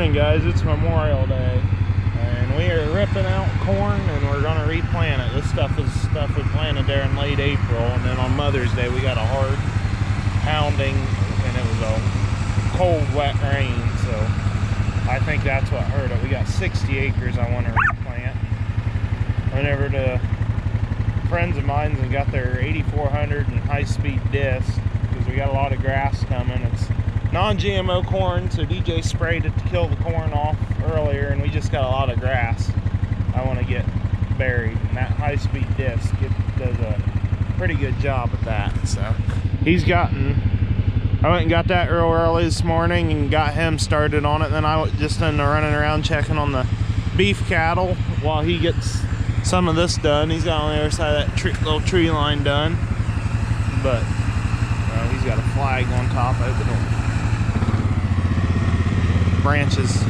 morning, guys. It's Memorial Day and we are ripping out corn and we're gonna replant it. This stuff is stuff we planted there in late April, and then on Mother's Day we got a hard pounding and it was a cold wet rain, so I think that's what hurt it. We got 60 acres I want to replant. Went over to friends of mine and got their 8400 and high-speed disc because we got a lot of grass coming. It's non-GMO corn, so DJ sprayed it to kill the corn off earlier, and we just got a lot of grass I want to get buried, and that high-speed disc does a pretty good job at that. So he's gotten, I went and got that real early this morning and got him started on it. Then I just ended up running around checking on the beef cattle while he gets some of this done. He's got on the other side of that little tree line done, but he's got a flag on top of the branches.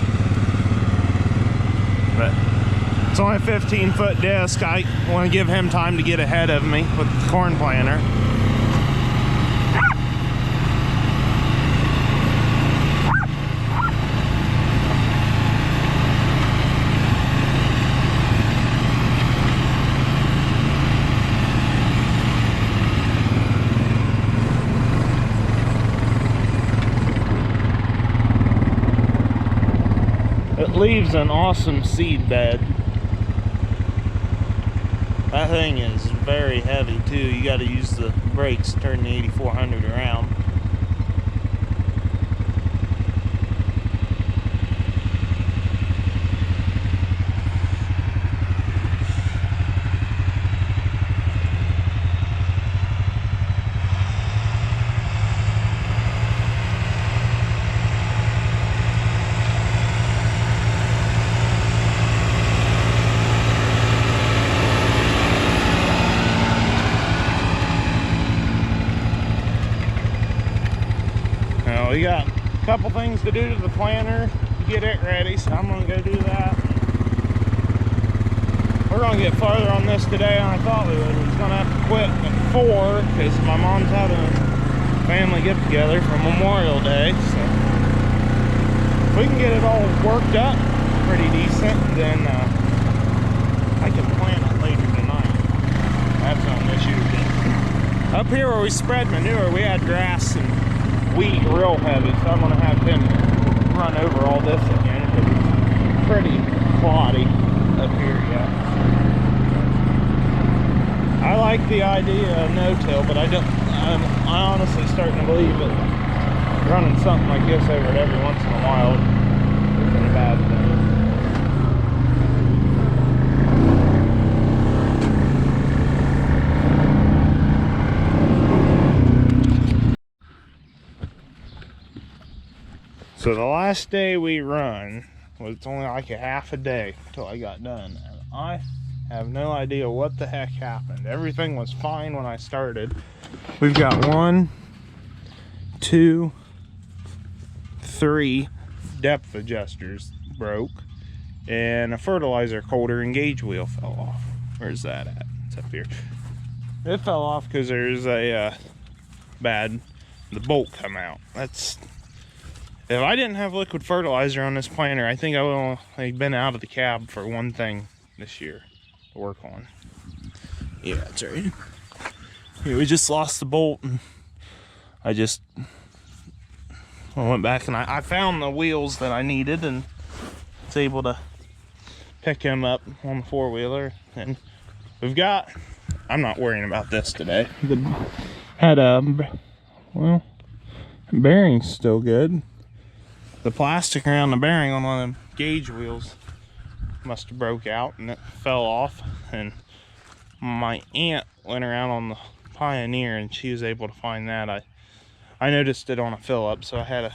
But it's only a 15-foot disc. I want to give him time to get ahead of me with the corn planter. It leaves an awesome seed bed. That thing is very heavy too. You got to use the brakes to turn the 8400 around. We got a couple things to do to the planter to get it ready, so I'm gonna go do that. We're gonna get farther on this today than I thought we would. We was gonna have to quit at 4 because my mom's having a family get together for Memorial Day. So if we can get it all worked up pretty decent, then I can plant it later tonight. That's not an issue. Up here where we spread manure, we had grass and wheat real heavy, so I'm going to have him run over all this again because it's pretty cloddy up here yet. I like the idea of no-till, but I'm honestly starting to believe that running something like this over it every once in a while isn't a bad thing. So the last day we run was only like a half a day until I got done. And I have no idea what the heck happened. Everything was fine when I started. We've got 1, 2, 3 depth adjusters broke, and a fertilizer coulter and gauge wheel fell off. Where's that at? It's up here. It fell off because there's a the bolt come out. If I didn't have liquid fertilizer on this planter, I think I would have been out of the cab for one thing this year to work on. Yeah, that's right. Yeah, we just lost the bolt, and I went back and I found the wheels that I needed, and was able to pick him up on the four-wheeler. And we've got, I'm not worrying about this today. Well, bearing's still good. The plastic around the bearing on one of them gauge wheels must have broke out and it fell off, and my aunt went around on the Pioneer and she was able to find that. I noticed it on a fill up, so I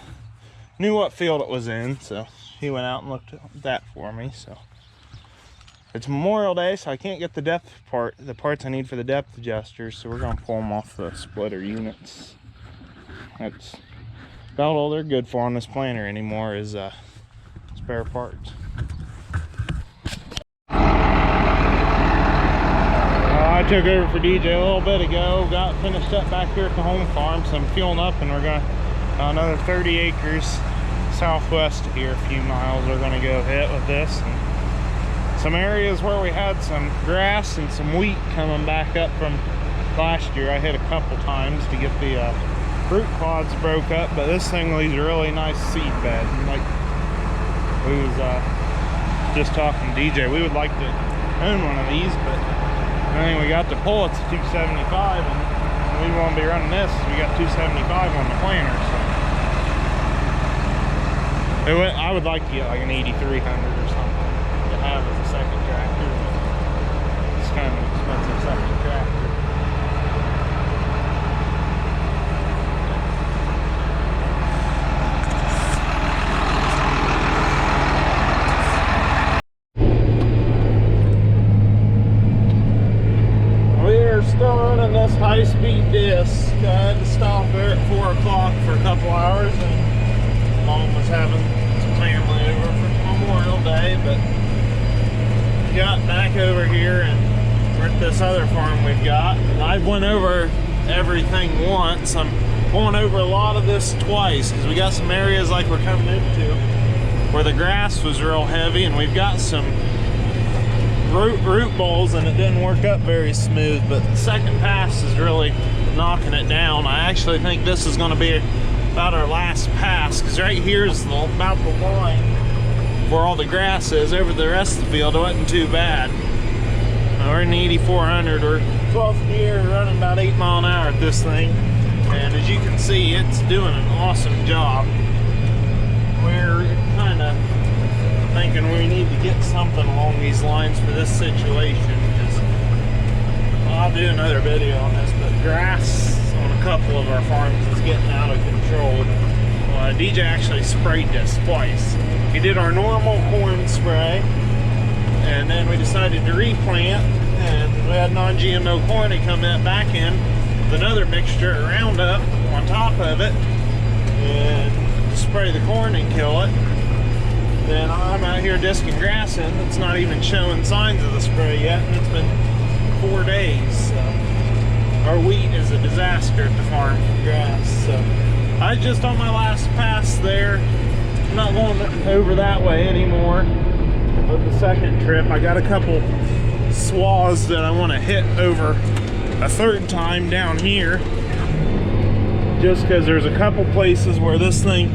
knew what field it was in, so he went out and looked at that for me. So it's Memorial Day, so I can't get the parts I need for the depth adjusters, so we're gonna pull them off the splitter units. That's about all they're good for on this planter anymore is spare parts. I took over for DJ a little bit ago, got finished up back here at the home farm, so I'm fueling up and we're going another 30 acres southwest of here, a few miles, we're gonna go hit with this. And some areas where we had some grass and some wheat coming back up from last year. I hit a couple times to get the root clods broke up, but this thing leaves a really nice seed bed. And like we was just talking to DJ, we would like to own one of these, but I think we got the pullets at 275, and we won't be running this. We got 275 on the planter, so I would like to get like an 8300 or something to have as a second tractor. It's kind of an expensive second tractor. Still running this high-speed disc. I had to stop there at 4 o'clock for a couple hours, and Mom was having some family over for Memorial Day, but got back over here and we're at this other farm we've got. I went over everything once. I'm going over a lot of this twice because we got some areas like we're coming into where the grass was real heavy, and we've got some root balls and it didn't work up very smooth, but the second pass is really knocking it down. I actually think this is going to be about our last pass, because right here is about the line where all the grass is. Over the rest of the field it wasn't too bad. We're in the 8400, we're 12th gear, running about 8 mile an hour at this thing, and as you can see, it's doing an awesome job. We're kind of thinking we need to get something along these lines for this situation, because I'll do another video on this, but grass on a couple of our farms is getting out of control. DJ actually sprayed this twice. We did our normal corn spray, and then we decided to replant, and we had non-GMO corn. He come back in with another mixture of Roundup on top of it and spray the corn and kill it. Then I'm out here disking grass in. It's not even showing signs of the spray yet, and it's been 4 days. So our wheat is a disaster at the farm for grass. So I just on my last pass there. I'm not going over that way anymore. With the second trip, I got a couple swaths that I want to hit over a third time down here, just because there's a couple places where this thing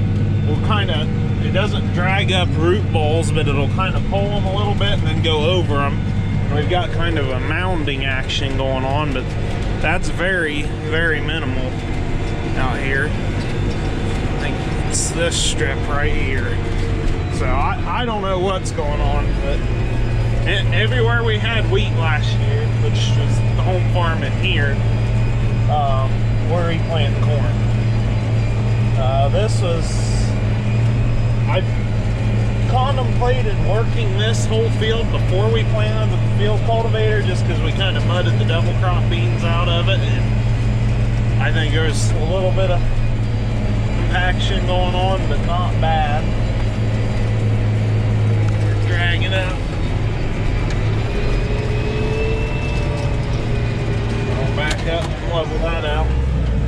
will kind of, it doesn't drag up root balls, but it'll kind of pull them a little bit and then go over them. And we've got kind of a mounding action going on, but that's very, very minimal out here. I think it's this strip right here. So I don't know what's going on, but everywhere we had wheat last year, which was the home farm in here, we're replanting corn. This was, I contemplated working this whole field before we planted with the field cultivator, just because we kind of mudded the double crop beans out of it, and I think there's a little bit of compaction going on, but not bad. Dragging up. I'll back up and level that out.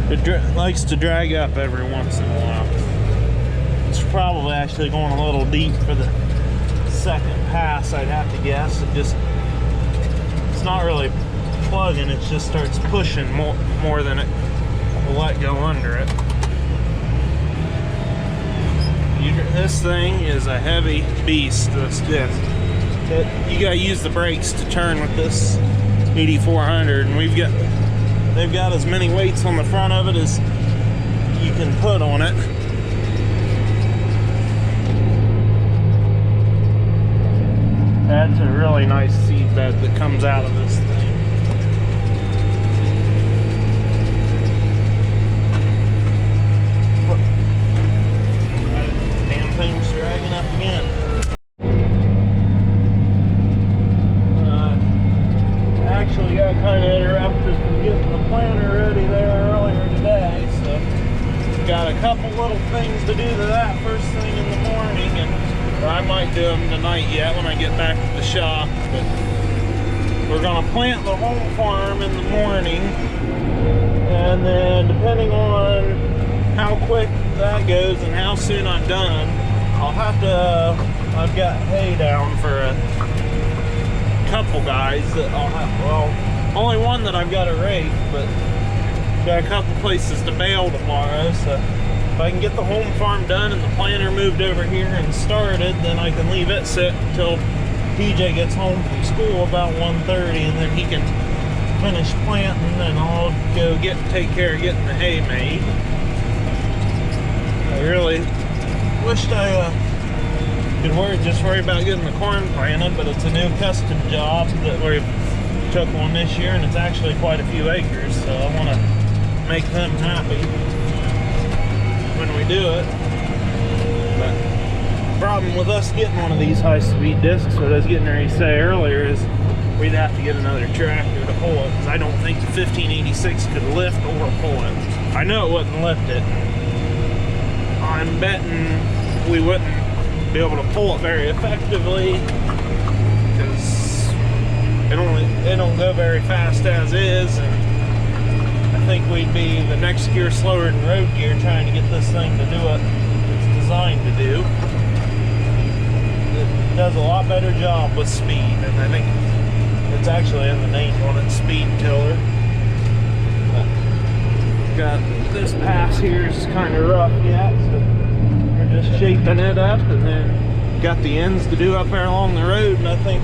It likes to drag up every once in a while. It's probably actually going a little deep for the second pass, I'd have to guess. It's not really plugging, it just starts pushing more than it will let go under it. This thing is a heavy beast, this disc. You gotta use the brakes to turn with this 8400, and they've got as many weights on the front of it as you can put on it. That's a really nice seed bed that comes out of this thing. Thing's dragging up again. Actually got kind of interrupted from getting the planter ready there earlier today, so got a couple little things to do to that first thing in the morning, and or I might do them tonight yet when I get back to the shop. But we're gonna plant the home farm in the morning, and then depending on how quick that goes and how soon I'm done, I'll have to, I've got hay down for a couple guys that I'll have, well, only one that I've got to rake, but got a couple places to bale tomorrow, so if I can get the home farm done and the planter moved over here and started, then I can leave it sit until TJ gets home from school about 1:30, and then he can finish planting, and I'll go take care of getting the hay made. I really wished I could just worry about getting the corn planted, but it's a new custom job that we took on this year, and it's actually quite a few acres, so I want to make them happy when we do it. But the problem with us getting one of these high-speed discs, what I was getting ready to say earlier, is we'd have to get another tractor to pull it, because I don't think the 1586 could lift or pull it. I know it wouldn't lift it. I'm betting we wouldn't be able to pull it very effectively, because it don't go very fast as is, and I think we'd be the next gear slower than road gear trying to get this thing to do what it's designed to do. It does a lot better job with speed, and I think it's actually in the name on it, speed tiller. But got this pass here is kind of rough yet, so we're just shaping it up, and then got the ends to do up there along the road, and I think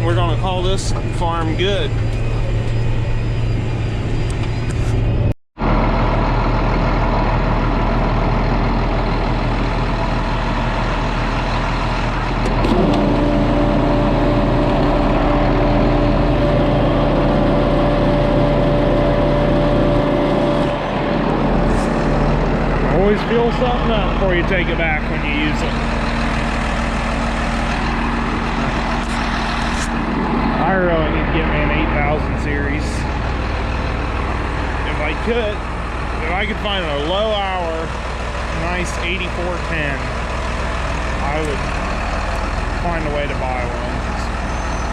we're gonna call this farm good. Always feel something up before you take it back when you use it. I really need to get me an 8000 series. If I could find a low hour, nice 8410, I would find a way to buy one.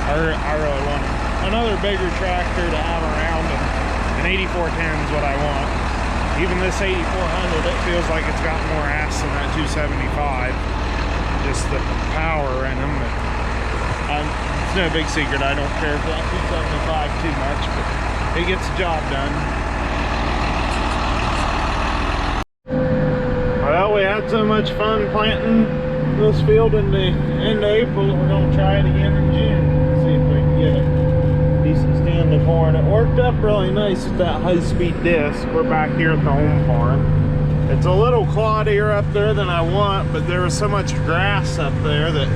I really want another bigger tractor to have around, and an 8410 is what I want. Even this 8400, it feels like it's got more ass than that 275. Just the power in them. It's no big secret, I don't care for that 275 too much, but it gets the job done. Well, we had so much fun planting this field in the end of April that we're going to try it again in June. See if we can get a decent stand of corn. It worked up really nice with that high-speed disc. We're back here at the home farm. It's a little cloddier up there than I want, but there was so much grass up there that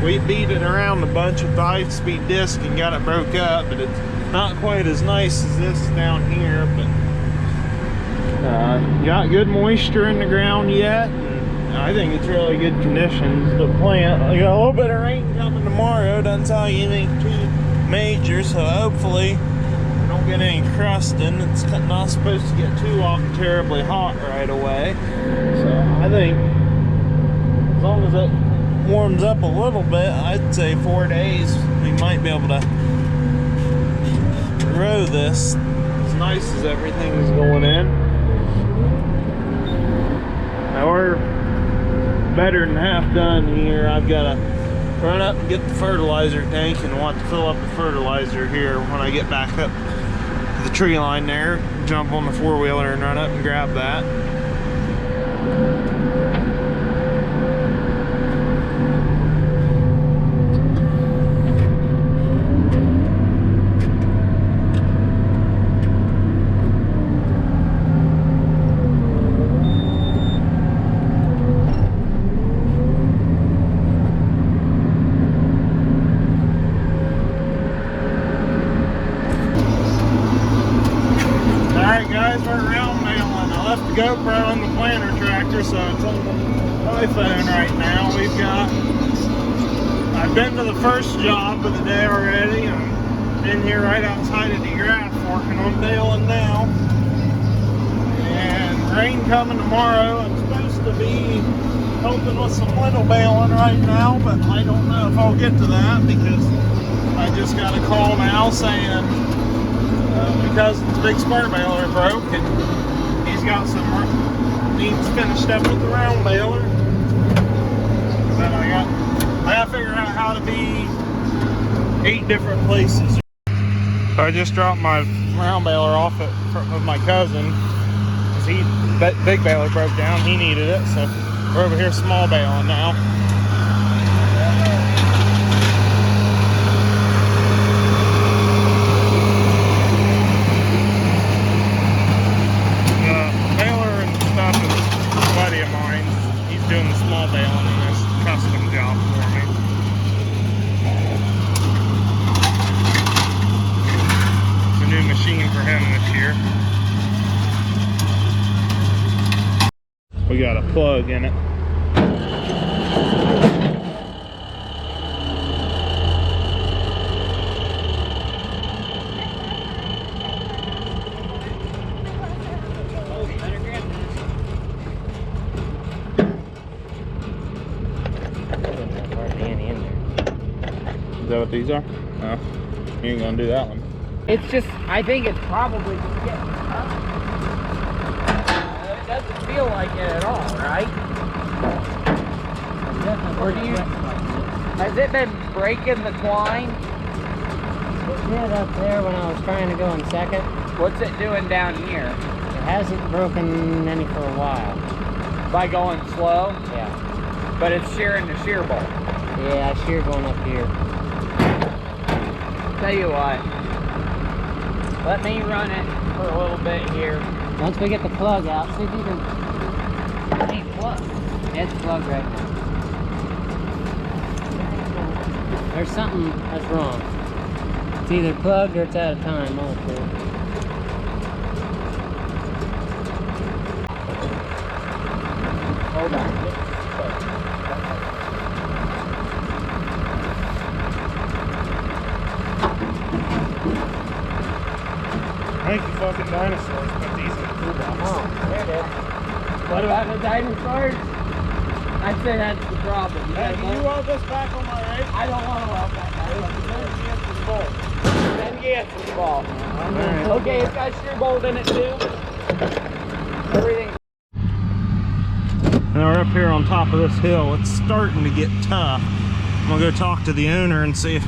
we beat it around a bunch with the high-speed disc and got it broke up, but it's not quite as nice as this down here. But got good moisture in the ground yet, and I think it's really good conditions to plant. I got a little bit of rain coming tomorrow, doesn't tell you anything too major, so hopefully we don't get any crusting. It's not supposed to get too terribly hot right away, so I think as long as it warms up a little bit, I'd say 4 days we might be able to grow this as nice as everything's going in. Now we're better than half done here. I've got to run up and get the fertilizer tank, and want to fill up the fertilizer here when I get back up to the tree line there. Jump on the four-wheeler and run up and grab that. GoPro on the planter tractor, so it's on the iPhone right now. I've been to the first job of the day already. I'm in here right outside of the graph working on baling now. And rain coming tomorrow. I'm supposed to be helping with some window baling right now, but I don't know if I'll get to that, because I just got a call now saying my cousin's big spur baler broke, and he's got some needs finished up with the round baler. I gotta figure out how to be 8 different places. So I just dropped my round baler off with my cousin, because big baler broke down. He needed it, so we're over here small baling now. Baler and stuff is a buddy of mine. He's doing the small baling in this custom job for me. It's a new machine for him this year. We got a plug in it. Is that what these are? No, you ain't gonna do that one. It's just, I think it's probably just getting stuck. It doesn't feel like it at all, right? Or do you, has it been breaking the twine? It did up there when I was trying to go in second. What's it doing down here? It hasn't broken any for a while. By going slow? Yeah. But it's shearing the shear bolt. Yeah, I shear going up here. Tell you what, let me run it for a little bit here. Once we get the plug out, see if you can... Hey, plug. It's plugged right now. There's something that's wrong. It's either plugged or it's out of time. One of the two. Hold on. I think you fucking dinosaurs put these in the toolbox. Oh, there it is. What about the dinosaurs? I'd say that's the problem. Hey, can you weld this back on my rig? I don't want to weld that back. Then Gans's fault. Right. Okay, it's got shear bolt in it too. Everything. Now we're up here on top of this hill. It's starting to get tough. I'm gonna go talk to the owner and see if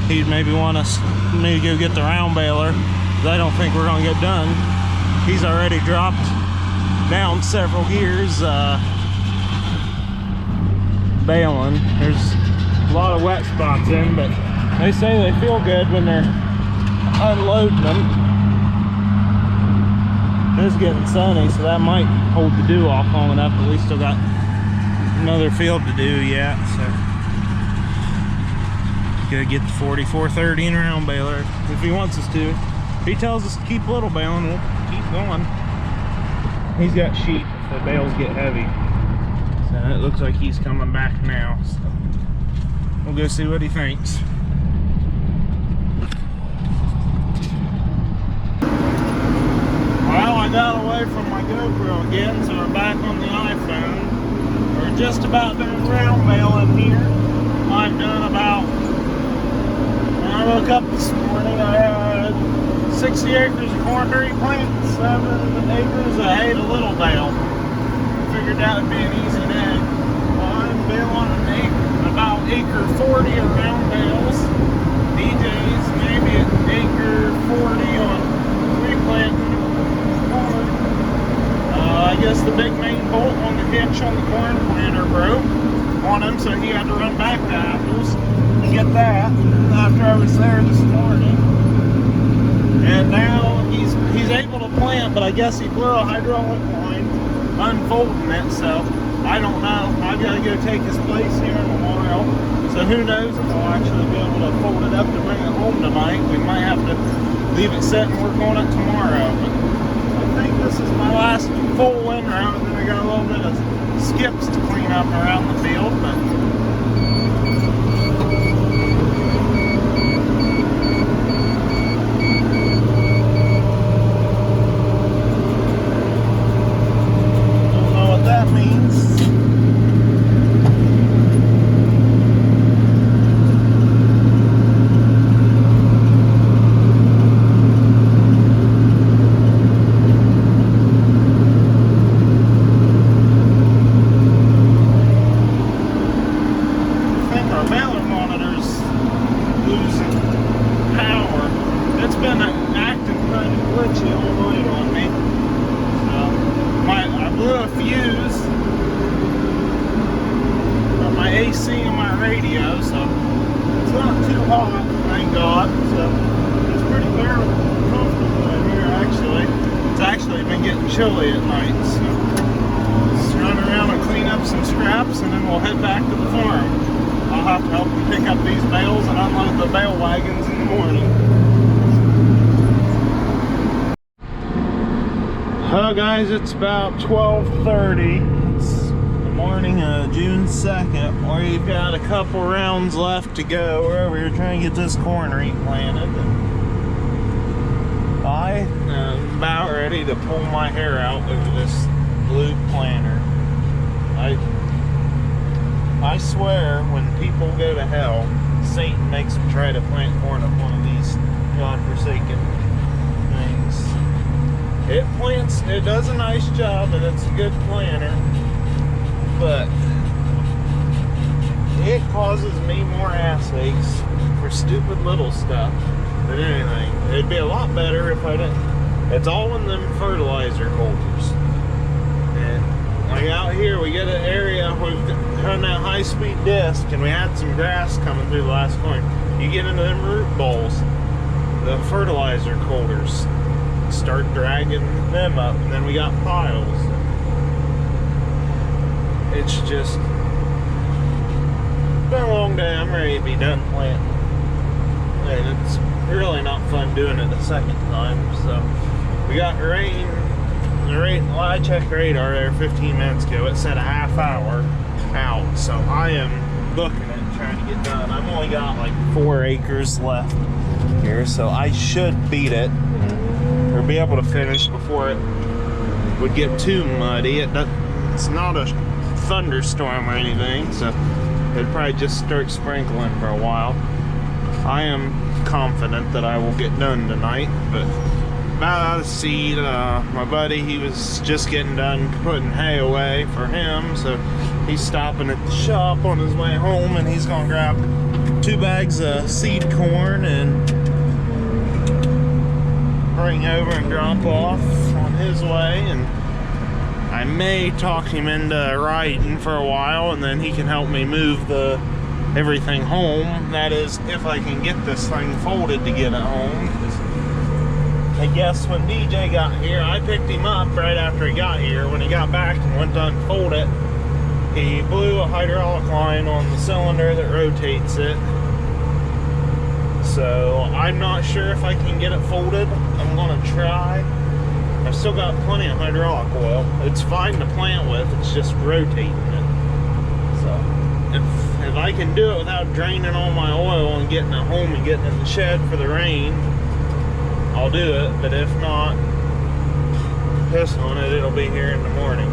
he'd maybe want us maybe go get the round baler. I don't think we're gonna get done. He's already dropped down several gears baling. There's a lot of wet spots in, but they say they feel good when they're unloading them. It's getting sunny, so that might hold the dew off long enough, but we still got another field to do yet, so gotta get the 4430 and round baler if he wants us to. If he tells us to keep little baling, we'll keep going. He's got sheep if the bales get heavy. So it looks like he's coming back now. So we'll go see what he thinks. Well, I got away from my GoPro again, so we're back on the iPhone. We're just about done round baling here. I've done about, when I woke up this morning, I had 60 acres of corn to replant, 7 acres of hay to little bale. Figured that would be an easy day. Well, I'm baling about acre 40 of round bales. DJ's maybe an acre 40 on replanting corn. I guess the big main bolt on the hitch on the corn planter broke on him, so he had to run back to Apples to get that after I was there this morning. And now he's able to plant, but I guess he blew a hydraulic line unfolding it, so I don't know. I've got to go take his place here in a while. So who knows if I'll actually be able to fold it up to bring it home tonight. We might have to leave it set and work on it tomorrow. But I think this is my last full wind round, and then I got a little bit of skips to clean up around the field. But that means. news. Got my AC and my radio, so it's not too hot, thank God. So it's pretty comfortable in here, actually. It's actually been getting chilly at night, so let's run around and clean up some scraps, and then we'll head back to the farm. I'll have to help them pick up these bales and unload the bale wagons in the morning. Well, guys, it's about 12:30. It's the morning of June 2nd. We've got a couple rounds left to go. We're over here trying to get this corn replanted. I am about ready to pull my hair out with this blue planter. I swear, when people go to hell, Satan makes them try to plant corn up one of these godforsaken things. It does a nice job, and it's a good planter, but it causes me more ass aches for stupid little stuff than anything. It'd be a lot better if I didn't. It's all in them fertilizer holders. And like out here, we get an area where we've done that high-speed disc, and we had some grass coming through the last corner. You get into them root balls, the fertilizer holders, start dragging them up, and then we got piles. It's just been a long day. I'm ready to be done planting, and it's really not fun doing it the second time. So we got rain. Well, I checked the radar there 15 minutes ago. It said a half hour out, so I am booking it, trying to get done. I've only got like 4 acres left here, so I should beat it or be able to finish before it would get too muddy. It's not a thunderstorm or anything, so it'd probably just start sprinkling for a while. I am confident that I will get done tonight, but about out of seed. My buddy, he was just getting done putting hay away for him, so he's stopping at the shop on his way home, and he's gonna grab 2 bags of seed corn and bring over and drop off on his way. And I may talk him into riding for a while, and then he can help me move everything home. That is, if I can get this thing folded to get it home. I guess when DJ got here, I picked him up right after he got here. When he got back and went to unfold it, he blew a hydraulic line on the cylinder that rotates it. So I'm not sure if I can get it folded. I'm gonna try. I've still got plenty of hydraulic oil. It's fine to plant with, it's just rotating it. So if I can do it without draining all my oil and getting it home and getting in the shed for the rain, I'll do it. But if not, piss on it, it'll be here in the morning.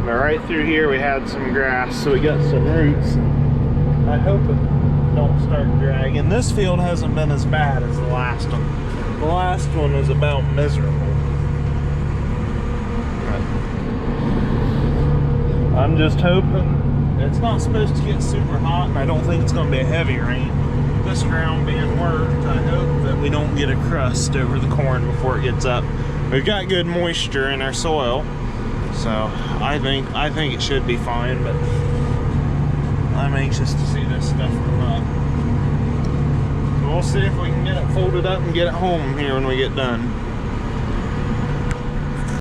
But right through here we had some grass, so we got some roots. I hope it don't start dragging. This field hasn't been as bad as the last one. The last one was about miserable. I'm just hoping. It's not supposed to get super hot, and I don't think it's going to be a heavy rain. This ground being worked, I hope that we don't get a crust over the corn before it gets up. We've got good moisture in our soil, so I think it should be fine, but I'm anxious to see this stuff come up. So we'll see if we can get it folded up and get it home here when we get done.